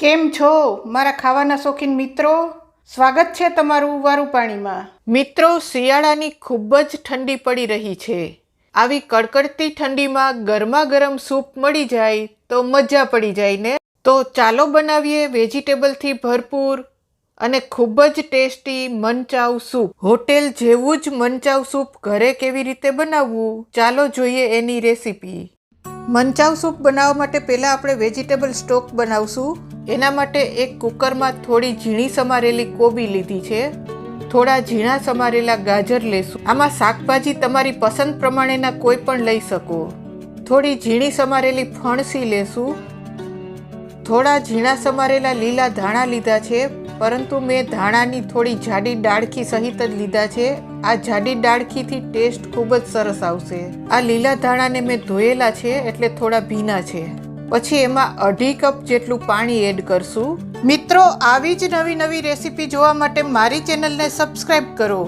કેમ છો મારા ખાવાના શોખીન મિત્રો? સ્વાગત છે તમારું વારું પાણીમાં. મિત્રો, શિયાળાની ખૂબ જ ઠંડી પડી રહી છે. આવી કડકડતી ઠંડીમાં ગરમા ગરમ સૂપ મળી જાય તો મજા પડી જાય ને. તો ચાલો બનાવીએ વેજીટેબલથી ભરપૂર અને ખૂબ જ ટેસ્ટી મનચાવ સૂપ. હોટેલ જેવું જ મનચાવ સૂપ ઘરે કેવી રીતે બનાવવું, ચાલો જોઈએ એની રેસીપી. મનચાવ સૂપ બનાવવા માટે પહેલાં આપણે વેજીટેબલ સ્ટોક બનાવશું. એના માટે એક કુકરમાં થોડી ઝીણી સમારેલી કોબી લીધી છે, થોડા ઝીણા સમારેલા ગાજર લેશું. આમાં શાકભાજી તમારી પસંદ પ્રમાણેના કોઈ પણ લઈ શકો. થોડી ઝીણી સમારેલી ફણસી લેશું. થોડા ઝીણા સમારેલા લીલા ધાણા લીધા છે, પરંતુ મેં ધાણાની થોડી જાડી ડાળખી સહિત જ લીધા છે. આ જાડી ડાળખીથી ટેસ્ટ ખૂબ જ સરસ આવશે. આ લીલા ધાણાને મેં ધોયેલા છે એટલે થોડા ભીના છે. પછી એમાં 2.5 કપ જેટલું પાણી એડ કરશું. મિત્રો, આવી જ નવી નવી રેસીપી જોવા માટે મારી ચેનલને સબસ્ક્રાઇબ કરો,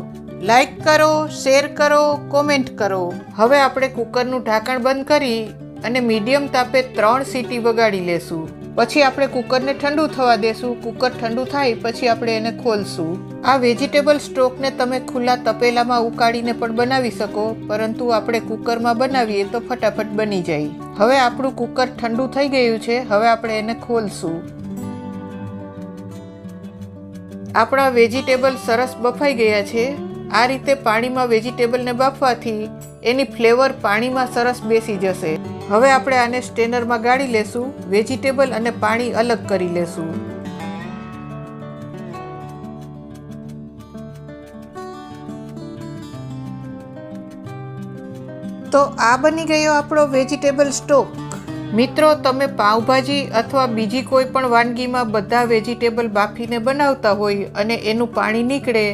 લાઈક કરો, શેર કરો, કોમેન્ટ કરો. હવે આપણે કુકરનું ઢાંકણ બંધ કરી અને મીડિયમ તાપે 3 સીટી વગાડી લેશું. પછી આપણે કુકરને ઠંડુ થવા દેશું. કુકર ઠંડુ થાય પછી આપણે એને ખોલશું. આ વેજીટેબલ સ્ટોકને તમે ખુલ્લા તપેલામાં ઉકાળીને પણ બનાવી શકો, પરંતુ આપણે કુકરમાં બનાવીએ તો ફટાફટ બની જાય. હવે આપણું કુકર ઠંડુ થઈ ગયું છે. હવે આપણે એને ખોલશું. આપણા વેજીટેબલ સરસ બફાઈ ગયા છે. આ રીતે પાણીમાં વેજીટેબલને બાફવાથી એની ફ્લેવર પાણીમાં સરસ બેસી જશે. હવે આપણે આને સ્ટ્રેનરમાં ગાળી લેશું. વેજીટેબલ અને પાણી અલગ કરી લેશું. તો આ બની ગયો આપણો વેજીટેબલ સ્ટોક. મિત્રો, તમે પાવભાજી અથવા બીજી કોઈ પણ વાનગીમાં બધા વેજીટેબલ બાફીને બનાવતા હોય અને એનું પાણી નીકળે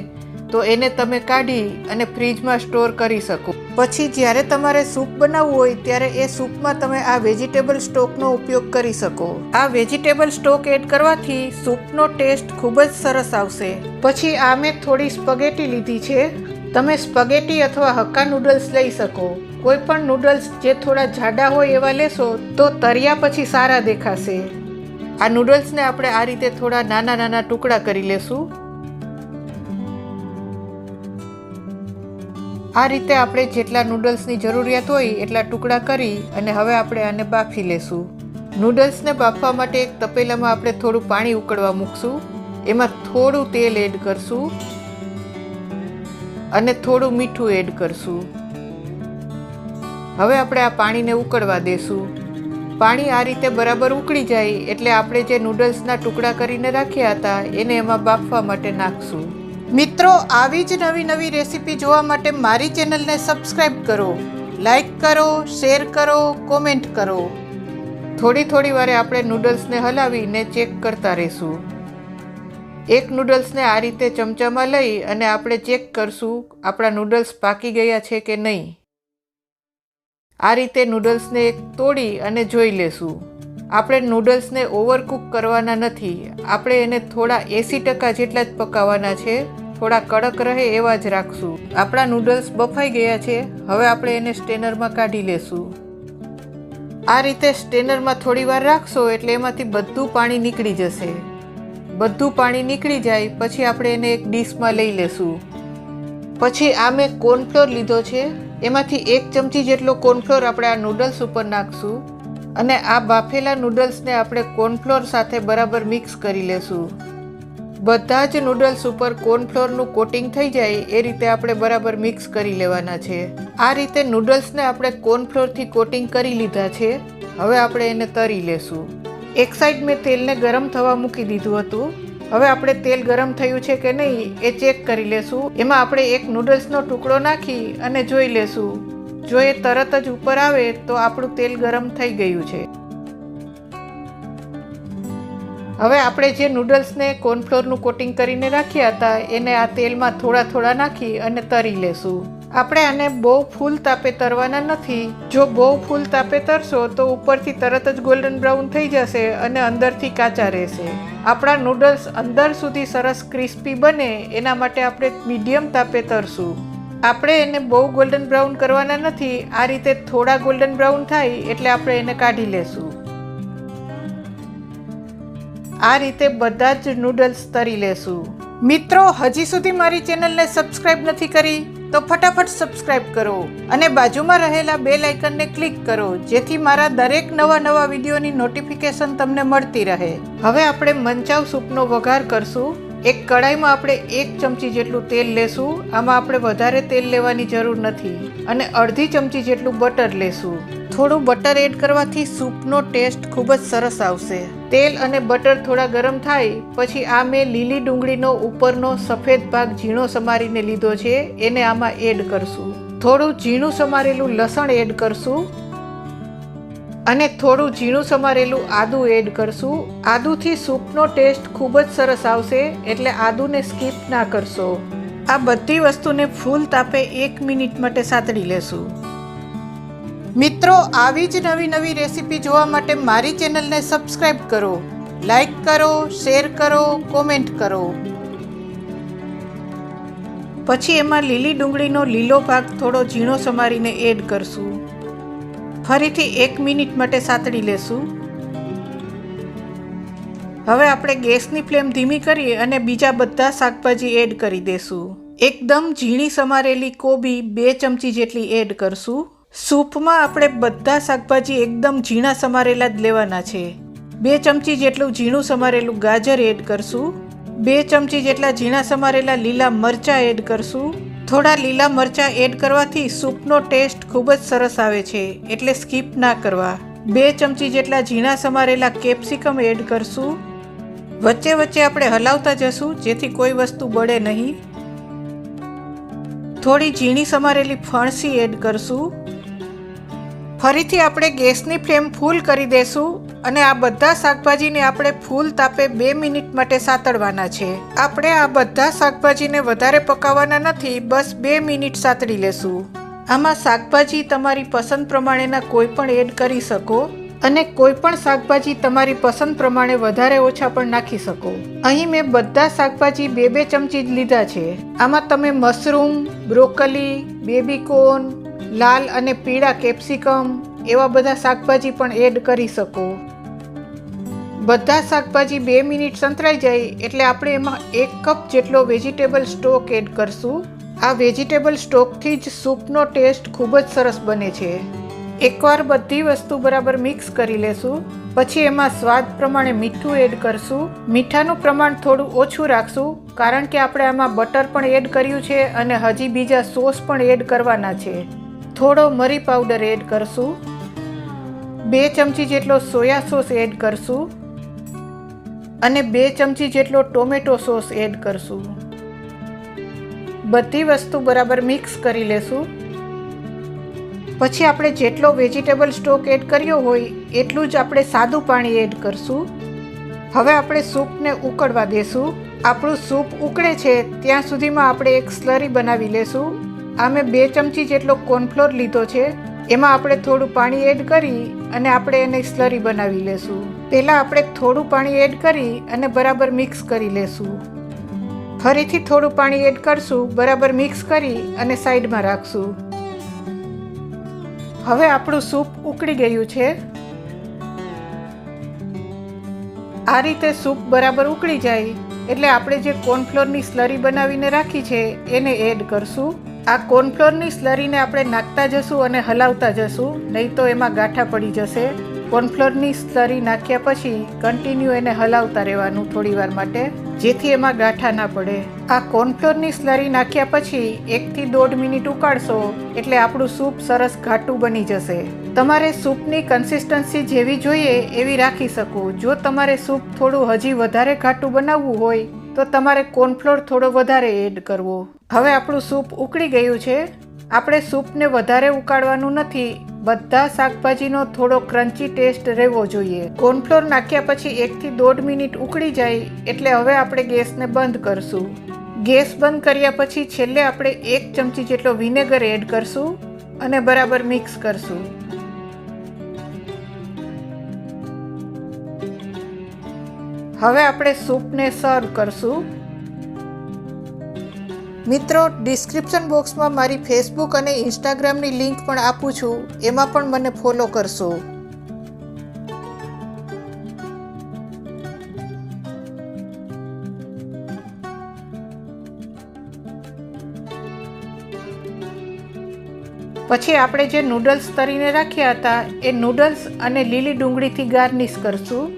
તો એને તમે કાઢી અને ફ્રીજમાં સ્ટોર કરી શકો. પછી જ્યારે તમારે સૂપ બનાવવું હોય ત્યારે એ સૂપમાં તમે આ વેજીટેબલ સ્ટોકનો ઉપયોગ કરી શકો. આ વેજીટેબલ સ્ટોક એડ કરવાથી સૂપનો ટેસ્ટ ખૂબ જ સરસ આવશે. પછી આ મેં થોડી સ્પગેટી લીધી છે. તમે સ્પગેટી અથવા હક્કા નૂડલ્સ લઈ શકો. કોઈ પણ નૂડલ્સ જે થોડા જાડા હોય એવા લેશો તો તળ્યા પછી સારા દેખાશે. આ નૂડલ્સને આપણે આ રીતે થોડા નાના નાના ટુકડા કરી લેશું. આ રીતે આપણે જેટલા નૂડલ્સની જરૂરિયાત હોય એટલા ટુકડા કરી અને હવે આપણે આને બાફી લેશું. નૂડલ્સને બાફવા માટે એક તપેલામાં આપણે થોડું પાણી ઉકળવા મૂકશું. એમાં થોડું તેલ એડ કરશું અને થોડું મીઠું એડ કરશું. હવે આપણે આ પાણીને ઉકળવા દેશું. પાણી આ રીતે બરાબર ઉકળી જાય એટલે આપણે જે નૂડલ્સના ટુકડા કરીને રાખ્યા હતા એને એમાં બાફવા માટે નાખશું. મિત્રો, આવી જ નવી નવી રેસીપી જોવા માટે મારી ચેનલને સબસ્ક્રાઇબ કરો, લાઈક કરો, શેર કરો, કોમેન્ટ કરો. થોડી થોડી વારે આપણે નૂડલ્સને હલાવીને ચેક કરતા રહીશું. એક નૂડલ્સને આ રીતે ચમચામાં લઈ અને આપણે ચેક કરશું આપણા નૂડલ્સ પાકી ગયા છે કે નહીં. આ રીતે નૂડલ્સને એક તોડી અને જોઈ લેશું. આપણે નૂડલ્સને ઓવરકુક કરવાના નથી. આપણે એને થોડા 80% જેટલા જ પકાવવાના છે. થોડા કડક રહે એવા જ રાખશું. આપણા નૂડલ્સ બફાઈ ગયા છે. હવે આપણે એને સ્ટ્રેનરમાં કાઢી લેશું. આ રીતે સ્ટ્રેનરમાં થોડી વાર રાખશો એટલે એમાંથી બધું પાણી નીકળી જશે. બધું પાણી નીકળી જાય પછી આપણે એને એક ડીશમાં લઈ લેશું. પછી આ મેં કોર્નફ્લોર લીધો છે. એમાંથી 1 ચમચી જેટલો કોર્નફ્લોર આપણે આ નૂડલ્સ ઉપર નાખશું અને આ બાફેલા નૂડલ્સને આપણે કોર્નફ્લોર સાથે બરાબર મિક્સ કરી લેશું. બધા જ નૂડલ્સ ઉપર કોર્નફ્લોરનું કોટિંગ થઈ જાય એ રીતે આપણે બરાબર મિક્સ કરી લેવાના છે. આ રીતે નૂડલ્સને આપણે કોર્નફ્લોરથી કોટિંગ કરી લીધા છે. હવે આપણે એને તળી લેશું. એક સાઈડ મેં તેલને ગરમ થવા મૂકી દીધું હતું. હવે આપણે તેલ ગરમ થયું છે કે નહીં એ ચેક કરી લેશું. એમાં આપણે એક નૂડલ્સનો ટુકડો નાખી અને જોઈ લેશું. જો એ તરત જ ઉપર આવે તો આપણું તેલ ગરમ થઈ ગયું છે. હવે આપણે જે નૂડલ્સને કોર્નફ્લોરનું કોટિંગ કરીને રાખ્યા હતા એને આ તેલમાં થોડા થોડા નાખી અને તળી લેશું. આપણે આને બહુ ફૂલ તાપે તરવાના નથી. જો બહુ ફૂલ તાપે તરશો તો ઉપરથી તરત જ ગોલ્ડન બ્રાઉન થઈ જશે અને અંદરથી કાચા રહેશે. આપણા નૂડલ્સ અંદર સુધી સરસ ક્રિસ્પી બને એના માટે આપણે મીડિયમ તાપે તરશું. આપણે એને બહુ ગોલ્ડન બ્રાઉન કરવાના નથી. આ રીતે થોડા ગોલ્ડન બ્રાઉન થાય એટલે આપણે એને કાઢી લેશું. આ રીતે બધા જ નૂડલ્સ તરી લેશું. મિત્રો, હજી સુધી મારી ચેનલને સબસ્ક્રાઇબ નથી કરી તો ફટાફટ સબસ્ક્રાઇબ કરો અને બાજુમાં રહેલા બેલ આઇકનને ક્લિક કરો, જેથી મારા દરેક નવા વિડીયોની નોટિફિકેશન તમને મળતી રહે. હવે આપણે મંચાવ સૂપનો વઘાર કરશું. એક કડાઈમાં આપણે 1 ચમચી જેટલું તેલ લેશું. આમાં આપણે વધારે તેલ લેવાની જરૂર નથી અને અડધી ચમચી જેટલું બટર લેશું. થોડું બટર એડ કરવાથી સૂપનો ટેસ્ટ ખૂબ જ સરસ આવશે. તેલ અને બટર થોડા ગરમ થાય પછી આ મેં લીલી ડુંગળીનો ઉપરનો સફેદ ભાગ ઝીણો સમારીને લીધો છે, એને આમાં એડ કરશું. થોડું ઝીણું સમારેલું લસણ એડ કરશું અને થોડું ઝીણું સમારેલું આદું એડ કરશું. આદુથી સૂપનો ટેસ્ટ ખૂબ જ સરસ આવશે, એટલે આદુને સ્કીપ ના કરશો. આ બધી વસ્તુને ફૂલ તાપે 1 મિનિટ માટે સાતળી લેશું. મિત્રો, આવી જ નવી રેસીપી જોવા માટે મારી ચેનલને સબસ્ક્રાઇબ કરો, લાઈક કરો, શેર કરો, કોમેન્ટ કરો. પછી એમાં લીલી ડુંગળીનો લીલો ભાગ થોડો ઝીણો સમારીને એડ કરશું. ફરીથી 1 મિનિટ માટે સાતળી લેશું. હવે આપણે ગેસની ફ્લેમ ધીમી કરી અને બીજા બધા શાકભાજી એડ કરી દેશું. એકદમ ઝીણી સમારેલી કોબી 2 ચમચી જેટલી એડ કરશું. સૂપમાં આપણે બધા શાકભાજી એકદમ ઝીણા સમારેલા જ લેવાના છે. 2 ચમચી જેટલું ઝીણું સમારેલું ગાજર એડ કરશું. 2 ચમચી જેટલા ઝીણા સમારેલા લીલા મરચાં એડ કરશું. થોડા લીલા મરચાં એડ કરવાથી સૂપનો ટેસ્ટ ખૂબ જ સરસ આવે છે, એટલે સ્કીપ ના કરવા. 2 ચમચી જેટલા ઝીણા સમારેલા કેપ્સિકમ એડ કરશું. વચ્ચે વચ્ચે આપણે હલાવતા જશું, જેથી કોઈ વસ્તુ બળે નહીં. થોડી ઝીણી સમારેલી ફણસી એડ કરશું. ફરીથી આપણે ગેસની ફ્લેમ ફૂલ કરી દેશું અને આ બધા શાકભાજીને આપણે ફૂલ તાપે 2 મિનિટ માટે સાતળવાના છે. આપણે આ બધા શાકભાજીને વધારે પકાવવાના નથી, બસ 2 મિનિટ સાતળી લેશું. આમાં શાકભાજી તમારી પસંદ પ્રમાણેના કોઈ પણ એડ કરી શકો અને કોઈ પણ શાકભાજી તમારી પસંદ પ્રમાણે વધારે ઓછા પણ નાખી શકો. અહીં મેં બધા શાકભાજી 2-2 ચમચી જ લીધા છે. આમાં તમે મશરૂમ, બ્રોકલી, બેબીકોર્ન, લાલ અને પીળા કેપ્સિકમ એવા બધા શાકભાજી પણ એડ કરી શકો. બધા શાકભાજી 2 મિનિટ સંતરાઈ જાય એટલે આપણે એમાં 1 કપ જેટલો વેજીટેબલ સ્ટોક એડ કરશું. આ વેજીટેબલ સ્ટોકથી જ સૂપનો ટેસ્ટ ખૂબ જ સરસ બને છે. એકવાર બધી વસ્તુ બરાબર મિક્સ કરી લેશું. પછી એમાં સ્વાદ પ્રમાણે મીઠું એડ કરશું. મીઠાનું પ્રમાણ થોડું ઓછું રાખશું, કારણ કે આપણે આમાં બટર પણ એડ કર્યું છે અને હજી બીજા સોસ પણ એડ કરવાના છે. થોડો મરી પાવડર એડ કરશું. 2 ચમચી જેટલો સોયા સોસ એડ કરશું અને 2 ચમચી જેટલો ટોમેટો સોસ એડ કરશું. બધી વસ્તુ બરાબર મિક્સ કરી લેશું. પછી આપણે જેટલો વેજીટેબલ સ્ટોક એડ કર્યો હોય એટલું જ આપણે સાદું પાણી એડ કરશું. હવે આપણે સૂપને ઉકળવા દેશું. આપણું સૂપ ઉકળે છે ત્યાં સુધીમાં આપણે એક સ્લરી બનાવી લેશું. આ મેં 2 ચમચી જેટલો કોર્નફ્લોર લીધો છે. એમાં આપણે થોડું પાણી એડ કરી અને આપણે એને સ્લરી બનાવી લેશું. પહેલાં આપણે થોડું પાણી એડ કરી અને બરાબર મિક્સ કરી લેશું. ફરીથી થોડું પાણી એડ કરશું, બરાબર મિક્સ કરી અને સાઈડમાં રાખશું. હવે આપણું સૂપ ઉકળી ગયું છે. આ રીતે સૂપ બરાબર ઉકળી જાય એટલે આપણે જે કોર્નફ્લોરની સ્લરી બનાવીને રાખી છે એને એડ કરશું. આ કોર્નફ્લોરની સ્લરીને આપણે નાખતા જશું અને હલાવતા જશું, નહીં તો એમાં ગાંઠા પડી જશે. કોર્નફ્લોરની સ્લરી નાખ્યા પછી કન્ટિન્યુ એને હલાવતા રહેવાનું થોડી વાર માટે, જેથી એમાં ગાંઠા ના પડે. આ કોર્નફ્લોરની સ્લરી નાખ્યા પછી 1 થી 1.5 મિનિટ ઉકાળશો એટલે આપણું સૂપ સરસ ઘાટું બની જશે. તમારે સૂપની કન્સિસ્ટન્સી જેવી જોઈએ એવી રાખી શકો. જો તમારે સૂપ થોડું હજી વધારે ઘાટું બનાવવું હોય તો તમારે કોર્નફ્લોર થોડો વધારે એડ કરવો. હવે આપણું સૂપ ઉકળી ગયું છે. આપણે સૂપને વધારે ઉકાળવાનું નથી. બધા શાકભાજીનો થોડો ક્રન્ચી ટેસ્ટ રહેવો જોઈએ. કોર્નફ્લોર નાખ્યા પછી 1 થી 1.5 મિનિટ ઉકળી જાય એટલે હવે આપણે ગેસને બંધ કરશું. ગેસ બંધ કર્યા પછી છેલ્લે આપણે 1 ચમચી જેટલો વિનેગર એડ કરશું અને બરાબર મિક્સ કરશું. હવે આપણે સૂપને સર્વ કરશું. મિત્રો, ડિસ્ક્રિપ્શન બોક્સમાં મારી ફેસબુક અને ઇન્સ્ટાગ્રામની લિંક પણ આપું છું, એમાં પણ મને ફોલો કરશો. પછી આપણે જે નૂડલ્સ તરીને રાખ્યા હતા એ નૂડલ્સ અને લીલી ડુંગળીથી ગાર્નિશ કરશું.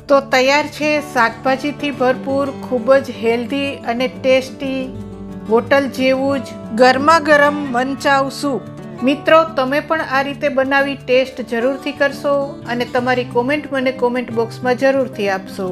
તો તૈયાર છે શાકભાજીથી ભરપૂર ખૂબ જ હેલ્ધી અને ટેસ્ટી હોટલ જેવું જ ગરમા ગરમ મંચાવ સૂપ. મિત્રો, તમે પણ આ રીતે બનાવી ટેસ્ટ જરૂરથી કરશો અને તમારી કોમેન્ટ મને કોમેન્ટ બોક્સમાં જરૂરથી આપશો.